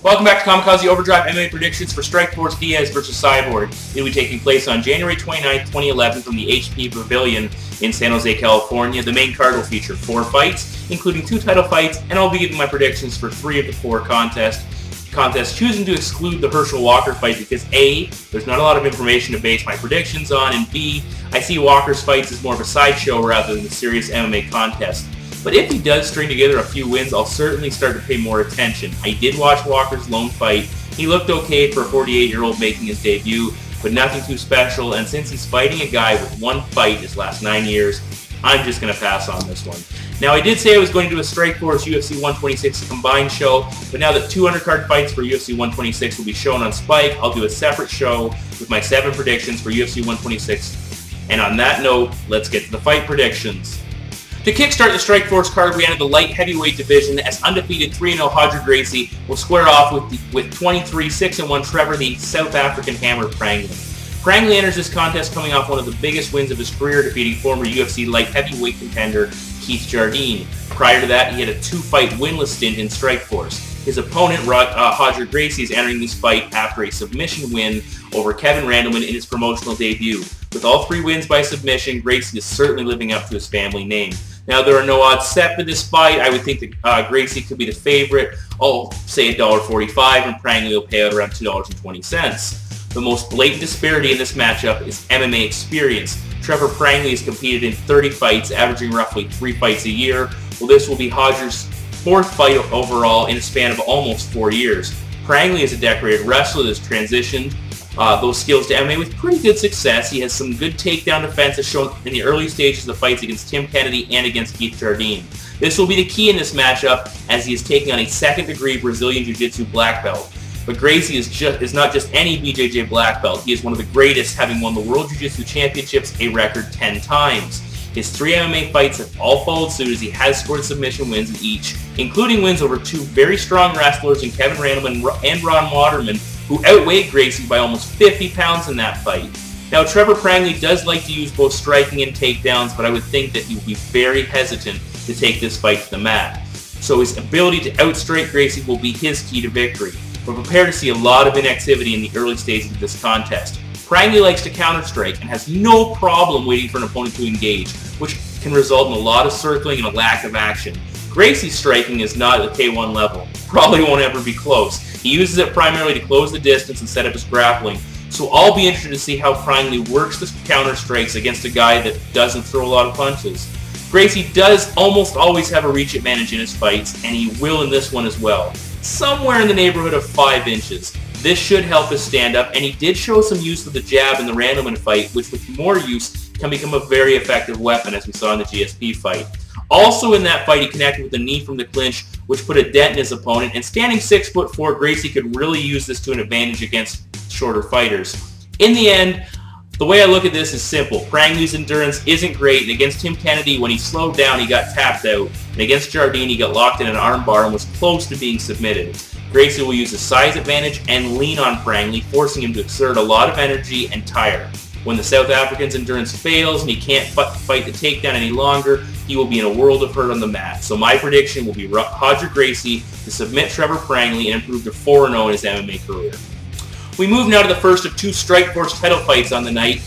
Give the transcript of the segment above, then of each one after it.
Welcome back to Kamikaze Overdrive MMA predictions for Strikeforce Diaz versus Cyborg. It will be taking place on January 29, 2011 from the HP Pavilion in San Jose, California. The main card will feature 4 fights, including 2 title fights, and I'll be giving my predictions for 3 of the 4 contests, choosing to exclude the Herschel Walker fight because A, there's not a lot of information to base my predictions on, and B, I see Walker's fights as more of a sideshow rather than a serious MMA contest. But if he does string together a few wins, I'll certainly start to pay more attention. I did watch Walker's lone fight. He looked okay for a 48-year-old making his debut, but nothing too special, and since he's fighting a guy with 1 fight his last 9 years, I'm just going to pass on this one. Now, I did say I was going to do a Strikeforce UFC 126 combined show, but now that 2 undercard fights for UFC 126 will be shown on Spike, I'll do a separate show with my 7 predictions for UFC 126. And on that note, let's get to the fight predictions. To kickstart the Strikeforce card, we entered the light heavyweight division as undefeated 3-0 Gracie will square off with 23-6-1 Trevor, the South African hammer Prang. Prang enters this contest coming off one of the biggest wins of his career, defeating former UFC light heavyweight contender Keith Jardine. Prior to that, he had a 2-fight winless stint in Strikeforce. His opponent, Gracie, is entering this fight after a submission win over Kevin Randleman in his promotional debut. With all 3 wins by submission, Gracie is certainly living up to his family name. Now, there are no odds set for this fight. I would think that Gracie could be the favorite. I'll say $1.45, and Prang will pay out around $2.20. The most blatant disparity in this matchup is MMA experience. Trevor Prang has competed in 30 fights, averaging roughly 3 fights a year. Well, this will be Hodger's 4th fight overall in a span of almost 4 years. Prang is a decorated wrestler that has transitioned those skills to MMA with pretty good success. He has some good takedown defense as shown in the early stages of the fights against Tim Kennedy and against Keith Jardine. This will be the key in this matchup as he is taking on a 2nd-degree Brazilian Jiu-Jitsu black belt. But Gracie is not just any BJJ black belt. He is one of the greatest, having won the World Jiu-Jitsu Championships a record 10 times. His 3 MMA fights have all followed suit as he has scored submission wins in each, including wins over 2 very strong wrestlers in Kevin Randleman and Ron Waterman, who outweighed Gracie by almost 50 pounds in that fight. Now, Trevor Prang does like to use both striking and takedowns, but I would think that he would be very hesitant to take this fight to the mat. So his ability to outstrike Gracie will be his key to victory. We're prepared to see a lot of inactivity in the early stages of this contest. Prang likes to counter-strike and has no problem waiting for an opponent to engage, which can result in a lot of circling and a lack of action. Gracie's striking is not at the K1 level. Probably won't ever be close. He uses it primarily to close the distance and set up his grappling, so I'll be interested to see how Prang works the counter-strikes against a guy that doesn't throw a lot of punches. Gracie does almost always have a reach advantage in his fights, and he will in this one as well. Somewhere in the neighborhood of 5 inches. This should help his stand-up, and he did show some use of the jab in the Randleman fight, which with more use can become a very effective weapon, as we saw in the GSP fight. Also in that fight, he connected with a knee from the clinch, which put a dent in his opponent, and standing 6'4", Gracie could really use this to an advantage against shorter fighters. In the end, the way I look at this is simple. Prang's endurance isn't great, and against Tim Kennedy, when he slowed down, he got tapped out, and against Jardine, he got locked in an armbar and was close to being submitted. Gracie will use a size advantage and lean on Prang, forcing him to exert a lot of energy and tire. When the South African's endurance fails and he can't fight the takedown any longer, he will be in a world of hurt on the mat. So my prediction will be Gracie to submit Trevor Prang and improve to 4-0 in his MMA career. We move now to the first of 2 Strikeforce title fights on the night,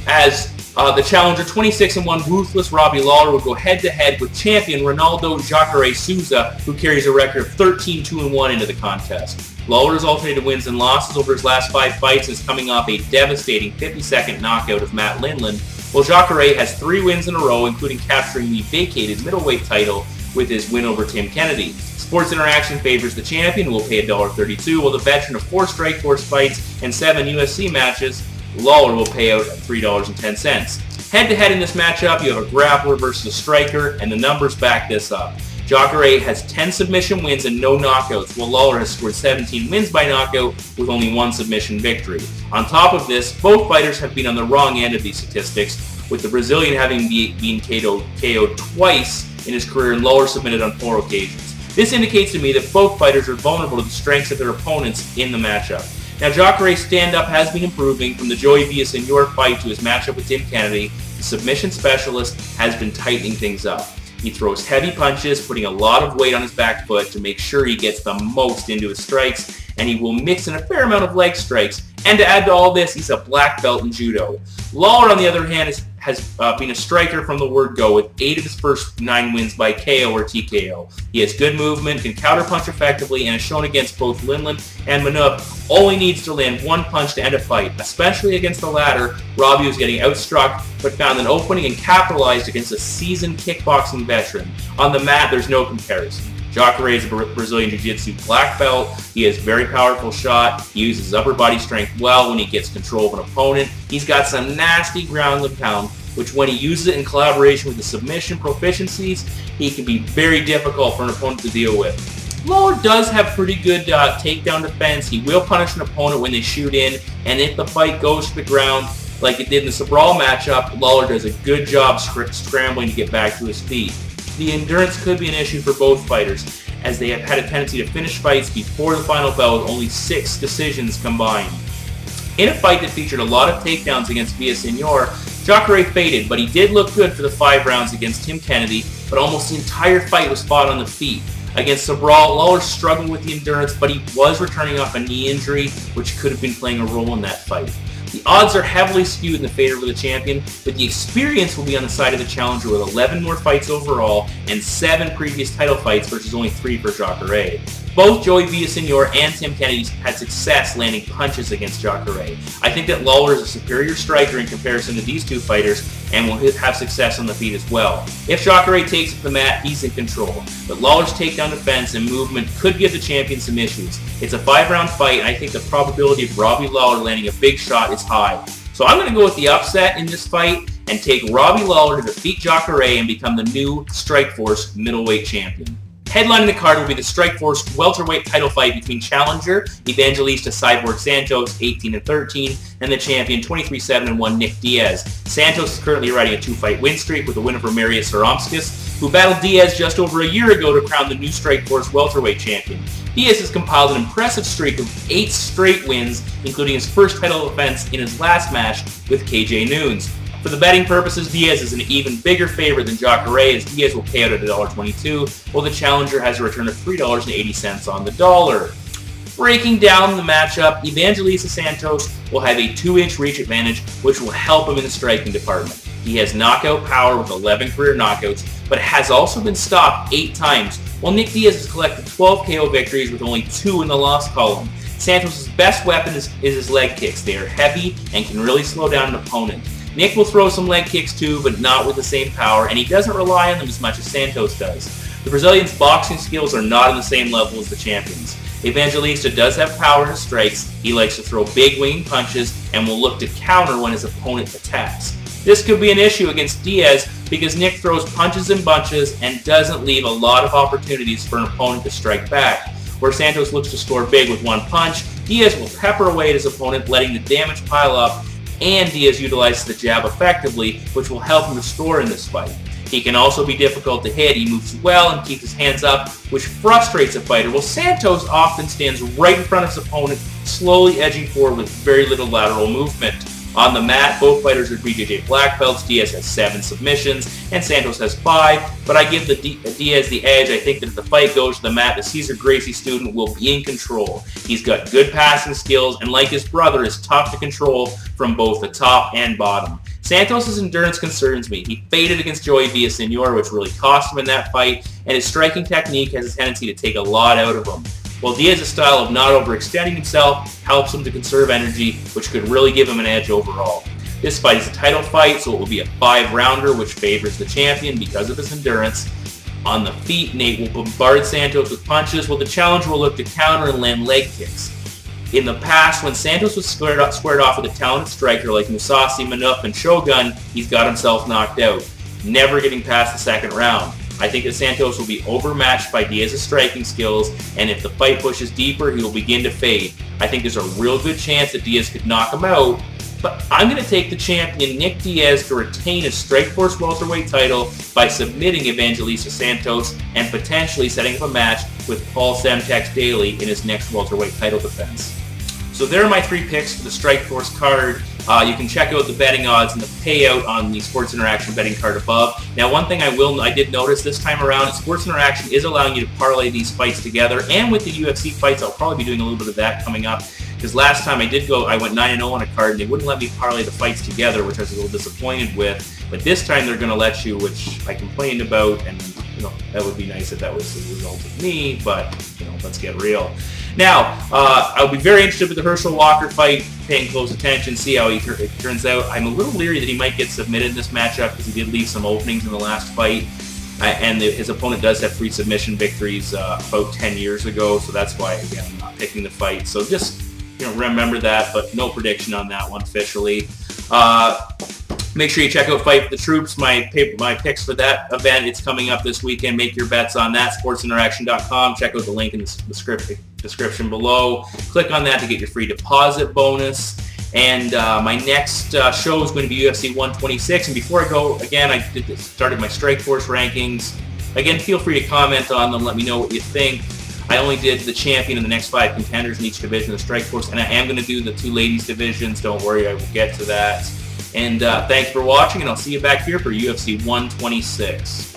as the challenger 26-1 Ruthless Robbie Lawler will go head-to-head with champion Ronaldo Jacare Souza, who carries a record of 13-2-1 into the contest. Lawler has alternated wins and losses over his last 5 fights and is coming off a devastating 50-second knockout of Matt Lindland, while Jacare has 3 wins in a row, including capturing the vacated middleweight title with his win over Tim Kennedy. Sports Interaction favors the champion, who will pay $1.32, while the veteran of 4 Strikeforce fights and 7 UFC matches, Lawler will pay out $3.10. Head-to-head in this matchup, you have a grappler versus a striker, and the numbers back this up. Jacare has 10 submission wins and no knockouts, while Lawler has scored 17 wins by knockout with only 1 submission victory. On top of this, both fighters have been on the wrong end of these statistics, with the Brazilian having been KO'd twice in his career and Lawler submitted on 4 occasions. This indicates to me that both fighters are vulnerable to the strengths of their opponents in the matchup. Now, Jacare's stand-up has been improving from the Joey Villasenor fight to his matchup with Tim Kennedy. The submission specialist has been tightening things up. He throws heavy punches, putting a lot of weight on his back foot to make sure he gets the most into his strikes, and he will mix in a fair amount of leg strikes. And to add to all this, he's a black belt in judo. Lawler, on the other hand, has been a striker from the word go, with 8 of his first 9 wins by KO or TKO. He has good movement, can counterpunch effectively, and has shown against both Lindland and Manuk only needs to land one punch to end a fight. Especially against the latter, Robbie was getting outstruck, but found an opening and capitalized against a seasoned kickboxing veteran. On the mat, there's no comparison. Jacare is a Brazilian Jiu-Jitsu black belt. He has very powerful shot. He uses his upper body strength well when he gets control of an opponent. He's got some nasty ground and pound, which when he uses it in collaboration with the submission proficiencies, he can be very difficult for an opponent to deal with. Lawler does have pretty good takedown defense. He will punish an opponent when they shoot in, and if the fight goes to the ground, like it did in the Sobral matchup, Lawler does a good job scrambling to get back to his feet. The endurance could be an issue for both fighters, as they have had a tendency to finish fights before the final bell with only 6 decisions combined. In a fight that featured a lot of takedowns against Villaseñor, Jacare faded, but he did look good for the 5 rounds against Tim Kennedy, but almost the entire fight was fought on the feet. Against Sobral, Lawler struggled with the endurance, but he was returning off a knee injury, which could have been playing a role in that fight. The odds are heavily skewed in the favor of the champion, but the experience will be on the side of the challenger with 11 more fights overall and 7 previous title fights versus only 3 for Jacare. Both Joey Villaseñor and Tim Kennedy had success landing punches against Jacare. I think that Lawler is a superior striker in comparison to these 2 fighters and will have success on the feet as well. If Jacare takes it to the mat, he's in control, but Lawler's takedown defense and movement could give the champion some issues. It's a 5-round fight, and I think the probability of Robbie Lawler landing a big shot is high. So I'm going to go with the upset in this fight and take Robbie Lawler to defeat Jacare and become the new Strikeforce middleweight champion. Headlining the card will be the Strikeforce welterweight title fight between challenger Evangelista Cyborg Santos, 18-13, and the champion 23-7-1 Nick Diaz. Santos is currently riding a 2-fight win streak with a win over Marius Saromskis, who battled Diaz just over a year ago to crown the new Strikeforce welterweight champion. Diaz has compiled an impressive streak of 8 straight wins, including his first title defense in his last match with KJ Noons. For the betting purposes, Diaz is an even bigger favorite than Jacare, as Diaz will pay out at $1.22, while the challenger has a return of $3.80 on the dollar. Breaking down the matchup, Evangelista Santos will have a 2-inch reach advantage, which will help him in the striking department. He has knockout power with 11 career knockouts, but has also been stopped 8 times, while Nick Diaz has collected 12 KO victories with only 2 in the loss column. Santos' best weapon is his leg kicks. They are heavy and can really slow down an opponent. Nick will throw some leg kicks too, but not with the same power, and he doesn't rely on them as much as Santos does. The Brazilian's boxing skills are not on the same level as the champion's. Evangelista does have power in his strikes. He likes to throw big winging punches and will look to counter when his opponent attacks. This could be an issue against Diaz because Nick throws punches in bunches and doesn't leave a lot of opportunities for an opponent to strike back. Where Santos looks to score big with one punch, Diaz will pepper away at his opponent, letting the damage pile up, and Diaz utilizes the jab effectively, which will help him to score in this fight. He can also be difficult to hit. He moves well and keeps his hands up, which frustrates a fighter, while Santos often stands right in front of his opponent, slowly edging forward with very little lateral movement. On the mat, both fighters are BJJ black belts. Diaz has 7 submissions, and Santos has 5, but I give Diaz the edge. I think that if the fight goes to the mat, the Cesar Gracie student will be in control. He's got good passing skills, and like his brother, is tough to control from both the top and bottom. Santos' endurance concerns me. He faded against Joey Villaseñor, which really cost him in that fight, and his striking technique has a tendency to take a lot out of him. While Diaz's style of not overextending himself helps him to conserve energy, which could really give him an edge overall. This fight is a title fight, so it will be a 5-rounder, which favors the champion because of his endurance. On the feet, Nate will bombard Santos with punches, while the challenger will look to counter and land leg kicks. In the past, when Santos was squared off with a talented striker like Musasi, Manuk, and Shogun, he's got himself knocked out, never getting past the second round. I think that Santos will be overmatched by Diaz's striking skills, and if the fight pushes deeper, he will begin to fade. I think there's a real good chance that Diaz could knock him out, but I'm going to take the champion Nick Diaz to retain his Strikeforce welterweight title by submitting Evangelista Santos and potentially setting up a match with Paul Semtex Daly in his next welterweight title defense. So there are my 3 picks for the Strikeforce card. You can check out the betting odds and the payout on the Sports Interaction betting card above. Now, one thing I did notice this time around, Sports Interaction is allowing you to parlay these fights together, and with the UFC fights, I'll probably be doing a little bit of that coming up. Because last time I went 9-0 on a card, and they wouldn't let me parlay the fights together, which I was a little disappointed with. But this time they're going to let you, which I complained about, and that would be nice if that was the result of me, but let's get real. Now, I'll be very interested with the Herschel Walker fight, paying close attention, see how it turns out. I'm a little leery that he might get submitted in this matchup because he did leave some openings in the last fight, and his opponent does have 3 submission victories about 10 years ago, so that's why, again, I'm not picking the fight. So just remember that, but no prediction on that one officially. Make sure you check out Fight for the Troops, my picks for that event. It's coming up this weekend. Make your bets on that, sportsinteraction.com. Check out the link in the description below. Click on that to get your free deposit bonus. And my next show is going to be UFC 126. And before I go, again, I started my Strikeforce rankings. Again, feel free to comment on them. Let me know what you think. I only did the champion and the next 5 contenders in each division of Strikeforce, and I am going to do the 2 ladies divisions. Don't worry, I will get to that. And thanks for watching, and I'll see you back here for UFC 126.